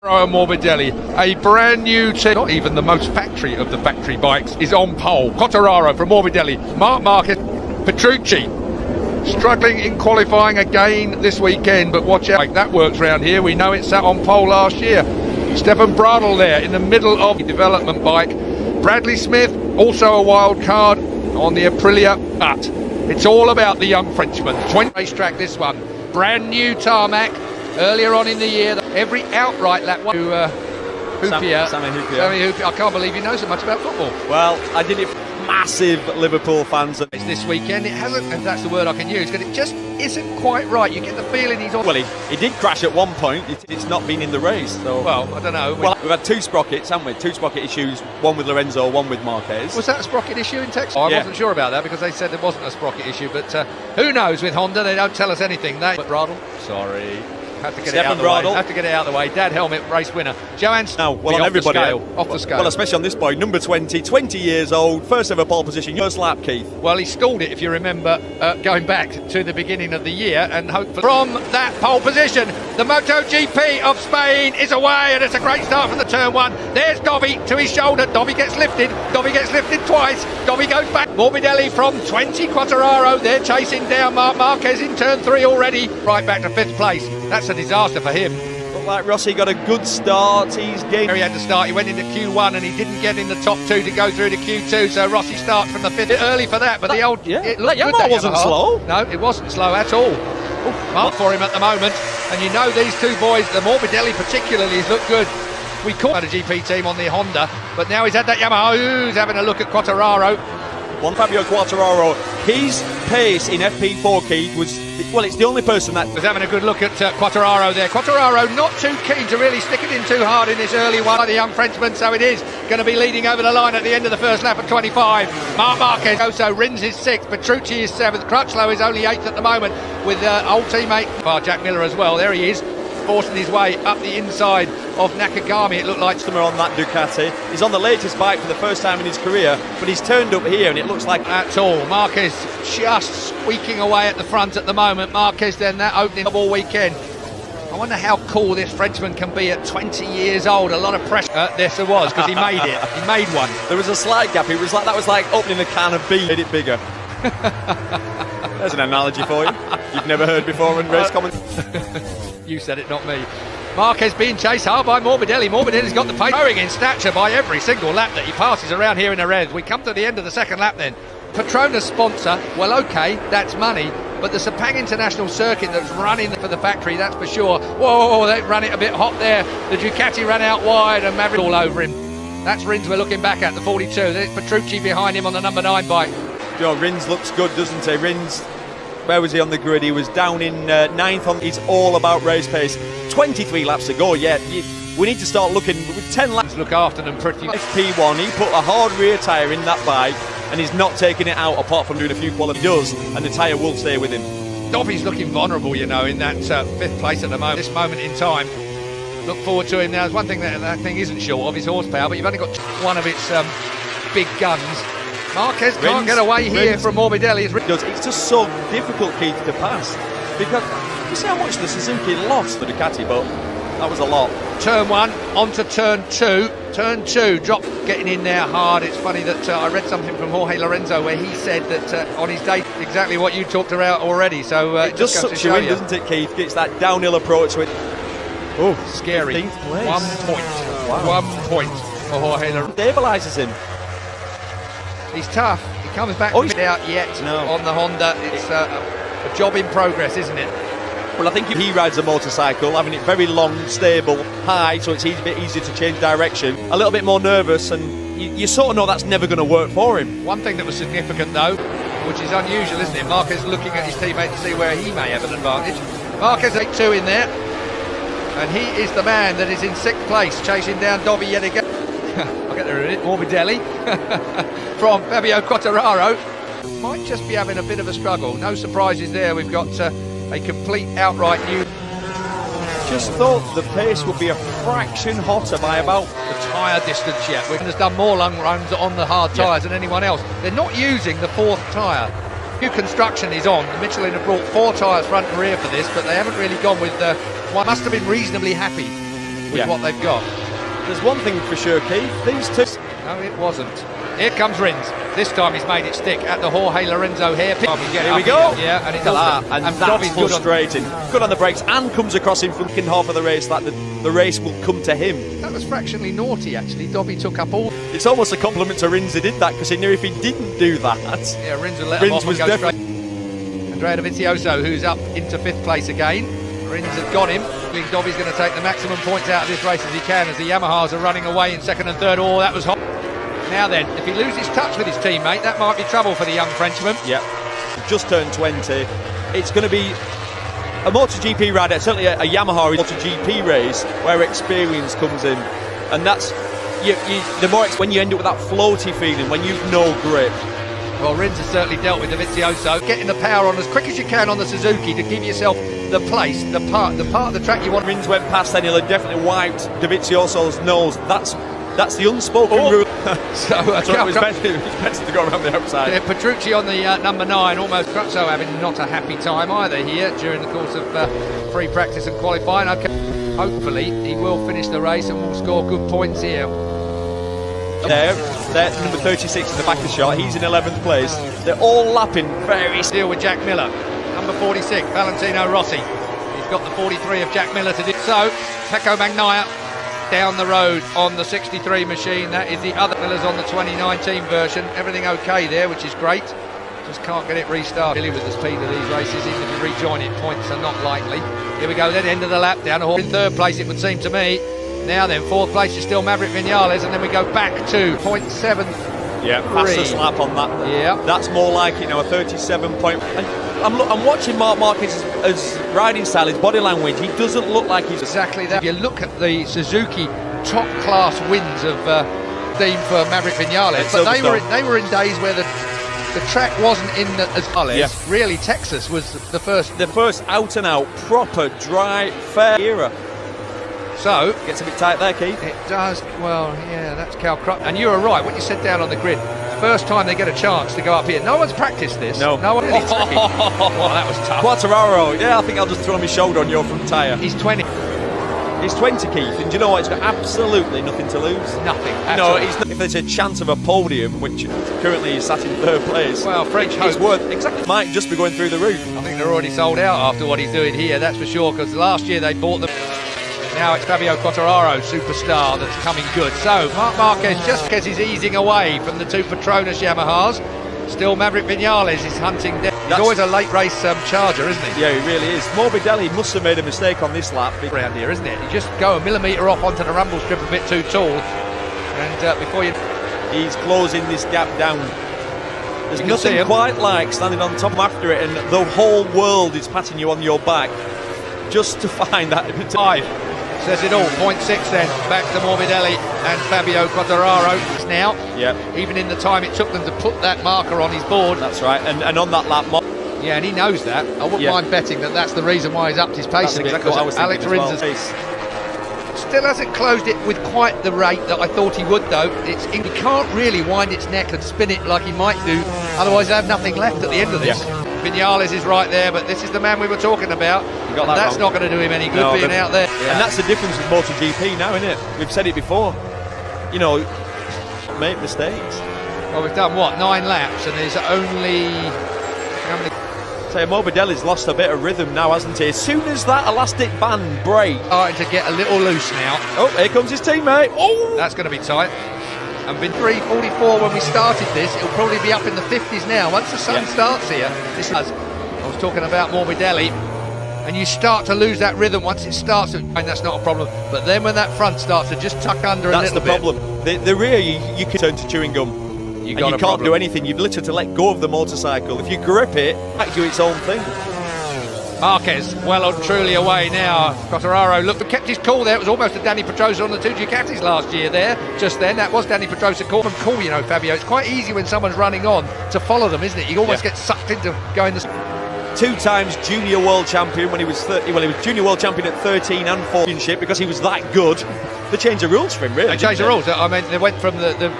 Morbidelli, a brand new team, not even the most factory of the factory bikes, is on pole. Quartararo from Morbidelli, Marc Marquez, Petrucci, struggling in qualifying again this weekend, but watch out, that works round here. We know it sat on pole last year. Stefan Bradl there in the middle of the development bike. Bradley Smith, also a wild card on the Aprilia, but it's all about the young Frenchman. 20 racetrack this one, brand new tarmac. Earlier on in the year, every outright lap one to Hoopier. Sammy Hoopier. I can't believe you know so much about football. Well, I did it. Massive Liverpool fans. It's this weekend. It hasn't, if that's the word I can use, because it just isn't quite right. You get the feeling he's on. Well, he did crash at one point. It's not been in the race. So. Well, I don't know. Well, we've had two sprockets, haven't we? Two sprocket issues. One with Lorenzo, one with Marquez. Was that a sprocket issue in Texas? I wasn't sure about that because they said there wasn't a sprocket issue. But who knows with Honda? They don't tell us anything. But Bradl, sorry. Have to get it out of the way. Have to get it out of the way. Dad helmet, race winner. Joanne. Now, well, on everybody. Off the scale. Well, especially on this boy, number 20 years old, first ever pole position, first lap, Keith. Well, he stalled it, if you remember, going back to the beginning of the year, and hopefully from that pole position, the MOTO GP of Spain is away, and it's a great start from the turn one. There's Dobby to his shoulder. Dobby gets lifted. Dobby gets lifted twice. Dobby goes back. Morbidelli from 20. Quartararo, they're chasing down Marc Marquez in turn 3 already. Right back to 5th place. That's a disaster for him. Looked like Rossi got a good start. He's getting. He had to start. He went into Q1 and he didn't get in the top 2 to go through to Q2. So Rossi starts from the 5th. Early for that, but the old it looked good. That wasn't slow. No, it wasn't slow at all. Mark for him at the moment, and you know these two boys, the Morbidelli particularly, has looked good. We caught a GP team on the Honda, but now he's had that Yamaha. He's having a look at Quartararo. Fabio Quartararo, his pace in FP4, Keith, was, well, it's the only person that was having a good look at Quartararo there. Quartararo not too keen to really stick it in too hard in this early one by the young Frenchman, so it is going to be leading over the line at the end of the first lap at 25. Marc Marquez also Rins is 6th, Petrucci is 7th, Crutchlow is only 8th at the moment with old teammate Jack Miller as well. There he is, forcing his way up the inside of Nakagami. It looked like on that Ducati. He's on the latest bike for the first time in his career, but he's turned up here and it looks like at all. Marquez just squeaking away at the front at the moment. Marquez then that opening of all weekend. I wonder how cool this Frenchman can be at 20 years old. A lot of pressure. Yes, there was, because he made it. He made one. There was a slight gap. It was like that was like opening a can of beer. Made it bigger. There's an analogy for you. You've never heard before in race comment. You said it, not me. Marquez being chased hard by Morbidelli. Morbidelli's got the pace, growing in stature by every single lap that he passes around here in the Reds. We come to the end of the second lap then. Petronas sponsor, well, okay, that's money, but the Sepang International Circuit that's running for the factory, that's for sure. Whoa, they ran it a bit hot there. The Ducati ran out wide and Maverick all over him. That's Rins we're looking back at, the 42. There's Petrucci behind him on the number 9 bike. Rins looks good, doesn't he? Rins, where was he on the grid? He was down in 9th. He's all about race pace. 23 laps to go yet. We need to start looking with 10 laps. Look after them pretty. FP1, he put a hard rear tyre in that bike and he's not taking it out apart from doing a few quality. He does, and the tyre will stay with him. Dobby's looking vulnerable, you know, in that 5th place at the moment. This moment in time. Look forward to him now. There's one thing that thing isn't short of his horsepower, but you've only got one of its big guns. Marquez can't get away here from Morbidelli. It's just so difficult, Keith, to pass, because you see how much the Suzuki lost the Ducati, but that was a lot. Turn 1 onto turn 2. Turn 2, drop getting in there hard. It's funny that I read something from Jorge Lorenzo where he said that on his day, exactly what you talked about already. So it just sucks you in, doesn't it, Keith? It's that downhill approach with. Oh, scary. 1 point. Wow. 1 point for Jorge Lorenzo. Stabilises him. He's tough. He comes back out yet on the Honda. It's a job in progress, isn't it? Well, I think if he rides a motorcycle, having it very long, stable, high, so it's a bit easier to change direction, a little bit more nervous, and you sort of know that's never going to work for him. One thing that was significant, though, which is unusual, isn't it? Marquez looking at his teammate to see where he may have an advantage. Marquez 8-2 in there, and he is the man that is in 6th place, chasing down Dobby yet again. I'll get there in a minute. Morbidelli from Fabio Quartararo. Might just be having a bit of a struggle. No surprises there. We've got a complete outright new. Just thought the pace would be a fraction hotter by about the tyre distance yet. We've done more long runs on the hard tyres than anyone else. They're not using the 4th tyre. New construction is on. Michelin have brought 4 tyres front and rear for this, but they haven't really gone with one. Must have been reasonably happy with what they've got. There's one thing for sure, Keith. These two... No, it wasn't. Here comes Rins. This time he's made it stick at the Jorge Lorenzo hairpin. Here we go. Yeah, and it does. And that's Dobby's frustrating. Good on the brakes and comes across him from half of the race. That the race will come to him. That was fractionally naughty, actually. Dobby took up all. It's almost a compliment to Rins he did that, because he knew if he didn't do that... Yeah, Rins would let him off and go straight. Andrea Dovizioso, who's up into 5th place again. Rins has got him. I think Dobby's going to take the maximum points out of this race as he can, as the Yamahas are running away in 2nd and 3rd. Oh, that was hot. Now then, if he loses touch with his teammate, that might be trouble for the young Frenchman. Yeah, just turned 20. It's going to be a MotoGP rider, certainly a Yamaha MotoGP race, where experience comes in. And that's, the more when you end up with that floaty feeling, when you've no grip. Well, Rins has certainly dealt with Dovizioso. Getting the power on as quick as you can on the Suzuki to give yourself the place, the part of the track you want. Rins went past, then he'll have definitely wiped Dovizioso's nose. That's the unspoken rule. So it was better to go around the outside. Yeah, Petrucci on the number 9, almost Crutzo having not a happy time either here during the course of free practice and qualifying. Okay, hopefully he will finish the race and will score good points here. There, number 36 in the back of the shot. He's in 11th place. They're all lapping very still with Jack Miller. Number 46, Valentino Rossi. He's got the 43 of Jack Miller to do. So, Pecco Bagnaia down the road on the 63 machine. That is the other. Miller's on the 2019 version. Everything okay there, which is great. Just can't get it restarted. Really, with the speed of these races, even if you rejoin it, points are not likely. Here we go, then end of the lap, down the horse. In 3rd place, it would seem to me. Now then, 4th place is still Maverick Vinales, and then we go back to 0.7. Yeah, fastest lap on that. Yeah, that's more like a 37 point. And I'm watching Marc Marquez's as riding style, his body language. He doesn't look like he's exactly that. If you look at the Suzuki top class wins of theme for Maverick Vinales, but they were in days where the track wasn't in as Vinales. Really, Texas was the first out and out proper dry fair era. So gets a bit tight there, Keith. It does. Well, yeah, that's Cal Crutch. And you were right what you said down on the grid. First time they get a chance to go up here. No one's practiced this. No one really. Well, that was tough. Quartararo. Yeah, I think I'll just throw my shoulder on your front tyre. He's 20. He's 20, Keith, and do you know what? He's got absolutely nothing to lose. Nothing. If there's a chance of a podium, which currently he's sat in 3rd place. Well, French he's worth exactly. Might just be going through the roof. I think they're already sold out after what he's doing here. That's for sure. Because last year they bought them. Now it's Fabio Quartararo, superstar, that's coming good. So, Marc Marquez, just because he's easing away from the 2 Petronas Yamahas, still Maverick Vinales is hunting down. He's always a late race charger, isn't he? Yeah, he really is. Morbidelli must have made a mistake on this lap. Around here, isn't it? You just go a millimetre off onto the rumble strip a bit too tall, and before you... He's closing this gap down. There's nothing quite like standing on top after it and the whole world is patting you on your back just to find that... 5. Says it all. 0.6 then. Back to Morbidelli and Fabio Quartararo now. Yeah. Even in the time it took them to put that marker on his board. That's right. And on that lap... Yeah, and he knows that. I wouldn't mind betting that that's the reason why he's upped his pace that's a bit. Exactly what I was Alex Rins still hasn't closed it with quite the rate that I thought he would, though. He can't really wind its neck and spin it like he might do. Otherwise, they have nothing left at the end of this. Yeah. Vinales is right there, but this is the man we were talking about. That's not going to do him any good being out there. Yeah. And that's the difference with MotoGP now, isn't it? We've said it before. Make mistakes. Well, we've done what? 9 laps, and there's only... Morbidelli's lost a bit of rhythm now, hasn't he? As soon as that elastic band breaks, starting to get a little loose now. Oh, here comes his teammate. Oh, that's going to be tight. And been 3:44 when we started this. It'll probably be up in the 50s now. Once the sun starts here, I was talking about Morbidelli, and you start to lose that rhythm once it starts. And that's not a problem. But then when that front starts to just tuck under a little bit, that's the problem. The rear, you can turn to chewing gum. You can't do anything. You've literally to let go of the motorcycle. If you grip it, it do its own thing. Marquez well and truly away now. Quartararo kept his cool there. It was almost a Danny Pedrosa on the 2 Ducatis last year there. Just then, that was Danny Pedrosa cool. Fabio. It's quite easy when someone's running on to follow them, isn't it? You almost get sucked into going the... 2 times junior world champion when he was 30. Well, he was junior world champion at 13 and 14 because he was that good. They changed the rules for him, really. They changed the rules. I mean, they went from the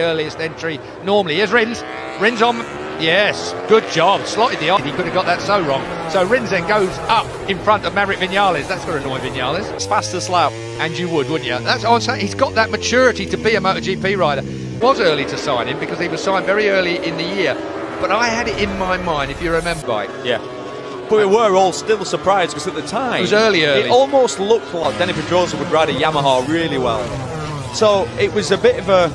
earliest entry normally. Here's Rins. Rins on Yes, good job. Slotted the eye. He could have got that so wrong. So Rins then goes up in front of Maverick Vinales. That's going to annoy Vinales. It's fast as slap. And you would, wouldn't you? That's what I'm saying. He's got that maturity to be a MotoGP rider. Was early to sign him because he was signed very early in the year. But I had it in my mind, if you remember, Mike. Yeah. But we were all still surprised because at the time... It was early. It almost looked like Denny Pedrosa would ride a Yamaha really well. So it was a bit of a...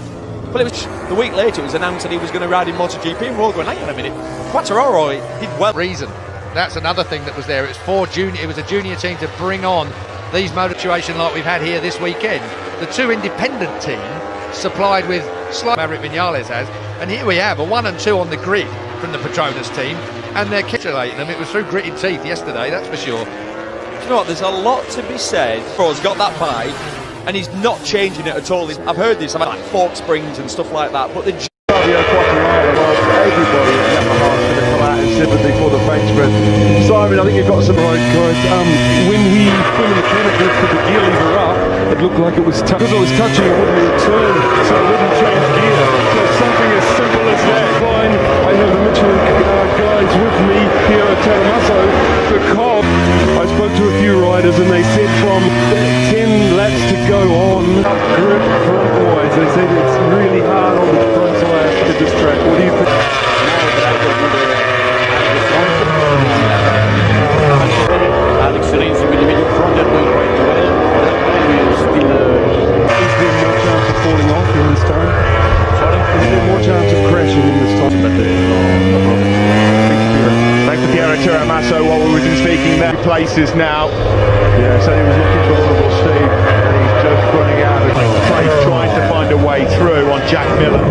Well, it was the week later it was announced that he was going to ride in MotoGP, and we're all going, hang on a minute, Quartararo did well. Reason. That's another thing that was there. It was a junior team to bring on these motor situation like we've had here this weekend. The two independent team supplied with Maverick Vinales has, and here we have a 1 and 2 on the grid from the Petronas team, and they're capitulating them. It was through gritted teeth yesterday, that's for sure. You know what, there's a lot to be said. He's got that bike, and he's not changing it at all. I've heard this about like fork springs and stuff like that, but the Fabio Quartararo, everybody at Yamaha is going to come out in sympathy for the Frenchman. Simon, I think you've got some right cards. When the mechanic lifted the gear lever up, it looked like it was because it was touching, it wouldn't return, so it wouldn't change gear. So something as simple as that. Fine, I have the Michelin guys with me here at Teramaso. The car, I spoke to a few riders and they said from 10 laps to go on, grip front wise, they said it's really hard on the front side to this track. What do you think? Alex Rins with the middle front are doing quite well. Is there more chance of falling off in this time? Sorry? Is there more chance of crashing in this time? Thanks to Piero Teramaso while we were just speaking there. Places now. Yeah, so he was looking vulnerable, Steve, and he's just running out of Place trying to find a way through on Jack Miller,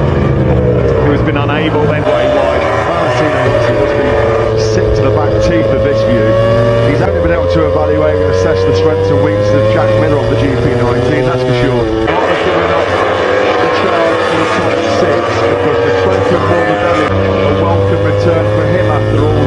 who has been unable then way wide. Valentino must be sick to the back teeth of this view. He's only been able to evaluate and assess the strengths and weaknesses of Jack Miller on the GP19, that's for sure. Not giving up the charge for the top six because the Franklin Morbidelli, a welcome return for him after all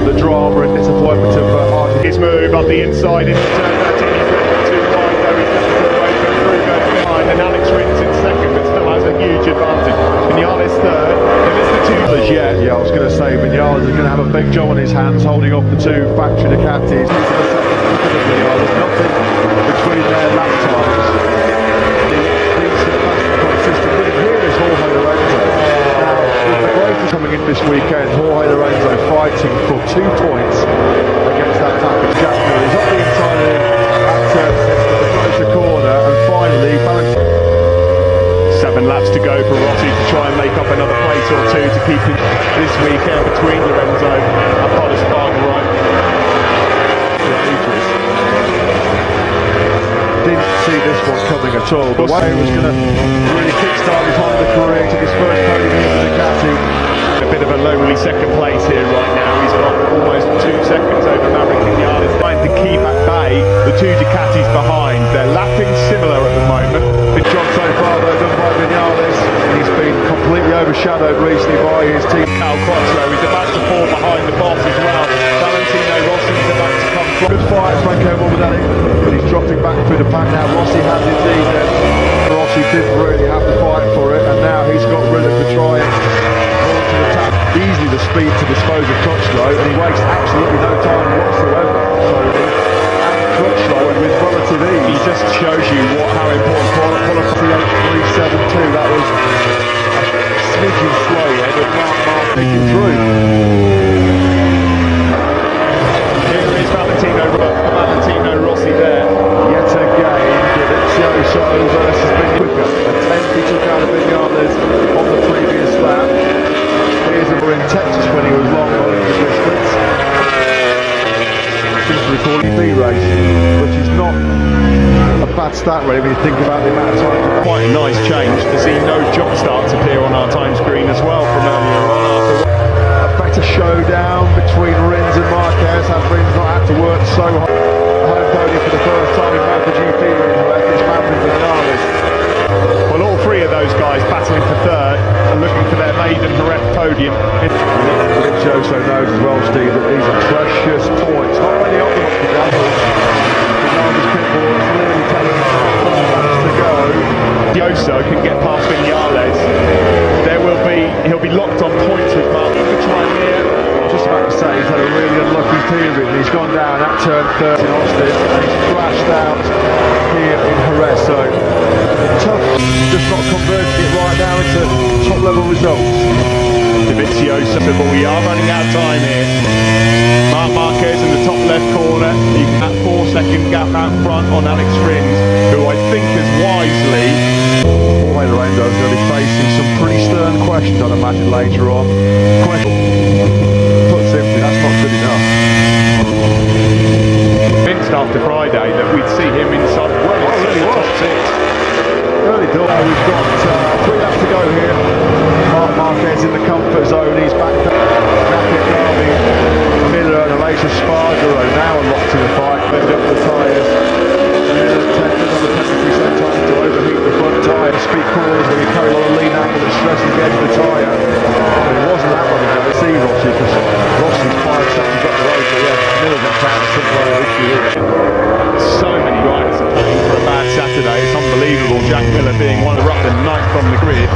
the drama and disappointment of Argentina. His move up the inside into turn 13, he's left too wide though, he's left the way to through goes behind, and Alex Rins in second but still has a huge advantage. Vinales third, there is the two yet. Yeah, I was going to say Vinales is going to have a big job on his hands holding off the two factory Ducatis. There's nothing between their lap times. Consistent with him here is Jorge Lorenzo. Now, with the growth coming in this weekend, Jorge Lorenzo fighting for 2 points against that package. Jack Miller is up the inside at the closer corner, and finally Valentino. 7 laps to go for Rossi to try and make up another place or two to keep him this weekend between Lorenzo and Panas. Didn't see this one coming at all. The way he was going to really kickstart his Honda career to his first podium in the Ducati. A bit of a lonely second place here right now. He's got almost 2 seconds over Maverick Vinales. Trying to keep at bay the two Ducatis behind. They're lapping similar at the moment. Big job so far though done by Vinales. He's been completely overshadowed recently by his team. Cal Quattro is about to fall behind the boss as well. Valentino Rossi is about to come from. Good fight, Franco Morbidelli, but he's dropping back through the pack now. Rossi has indeed. Rossi didn't really have to fight for it, and now he's got Rilla to try and launch an attack. Easily the speed to dispose of Crutchlow, and he wastes absolutely no time whatsoever. So, and Crutchlow with relative ease. He just shows you how important quality 372. That was a smidgen slower, but Mark taking through. Here is Valentino Rossi there. Yet again, did it show Soto versus Vinales. A 10 he took out of Vinales on the previous lap. Here's him in Texas when he was long running the distance. Seems to recall a B race, which is not a bad stat really when you think about the amount of time. Quite a nice change to see no jump starts appear on our time screen as well from earlier on. A better showdown between Rins and Marquez. Have Rins not had to work so hard? Home podium for the first time in MotoGP. It's Maverick Vinales. Well, all three of those guys battling for third and looking for their maiden Jerez podium. Joso knows as well, Steve, that these are precious points. Not many of them to go. Vinales pitbull is clearly telling him to go. Joso can get past Vinales. He'll be locked on points with Mark. turn 30 in Austin, and he's thrashed out here in Jerez. So tough, just not converting it right now into top level results. Davizioso, but we are running out of time here. Marc Marquez in the top left corner. You can that 4-second gap out front on Alex Rins, who I think has wisely. Jorge Lorenzo's going to be facing some pretty stern questions, I'd imagine, later on. Put simply, that's not good enough. Convinced after Friday that we'd see him inside the top 6. Early door. We've got 3 laps to go here. Marc Marquez in the comfort zone. He's back up. Nakagami, Miller and Aleix Espargaro now are locked in the fight. Bend up the tyres. Miller attempted on the technically sometimes to overheat the front tyre. Speed corners when you carry a lot of lean angle that stresses the edge of the tyre. But it wasn't that long ago to see Rossi, because Rossi's 5 seconds up the road. So yeah, Miller's encountered some kind of issue here. So many riders are paying for a bad Saturday. It's unbelievable. Jack Miller being one of the rough and ninth on the grid.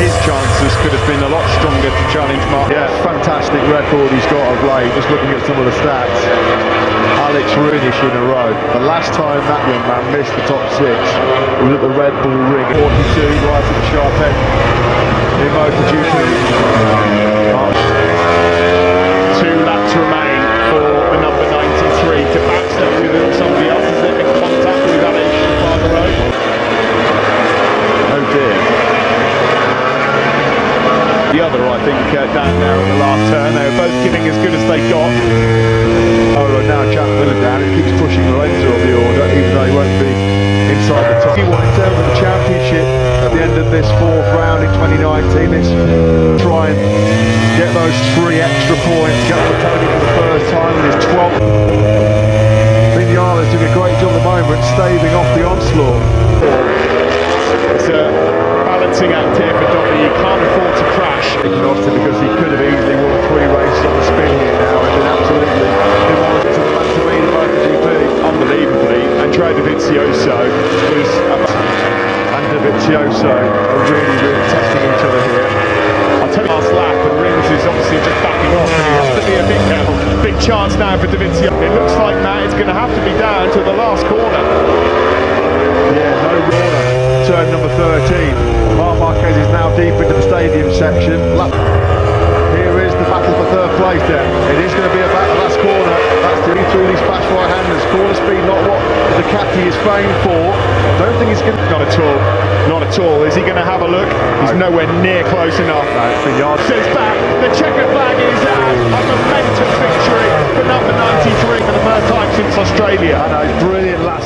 His chances could have been a lot stronger to challenge Mark. Yeah, fantastic record he's got of late. Just looking at some of the stats. Alex Rins in a row. The last time that young man missed the top 6 was at the Red Bull Ring. 42 right at the sharp end in MOTO GP. 2 laps remain for the number 93 to backstep with somebody else is in contact with Alex Espargaro. Oh dear. The other, I think, down there at the last turn. They were both giving as good as they got. Oh, right now Jack Miller down. He keeps pushing Lorenzo up the order, even though he won't be inside the top. In terms of the championship at the end of this 4th round in 2019, it's try and get those 3 extra points, get on the podium for the first time in his 12th. Vinales doing a great job at the moment, staving off the onslaught. It's a balancing act here for Dobby. You can't afford to crash. Austin, because he could have easily won 3 races on the spin here now and been absolutely demolished to the man to be in MotoGP. Unbelievably. Andrea Dovizioso was And Dovizioso are really testing each other here. I'll tell you last lap, and Rins is obviously just backing off, and he has to be a bit careful. Big chance now for Dovizioso. It looks like, Matt, it's going to have to be down to the last corner. Yeah, no corner. Turn number 13. Marc Marquez is now deep into the stadium section. Here is the battle for 3rd place then. It is going to be a battle last corner. That's through these fast right-handers. Corner speed, not what the Ducati is famed for. Don't think he's going to... Not at all. Not at all. Is he going to have a look? He's nowhere near close enough. No, it's been yards. So it's back. The checkered flag is out. A momentous victory for number 93 for the first time since Australia. I know, brilliant last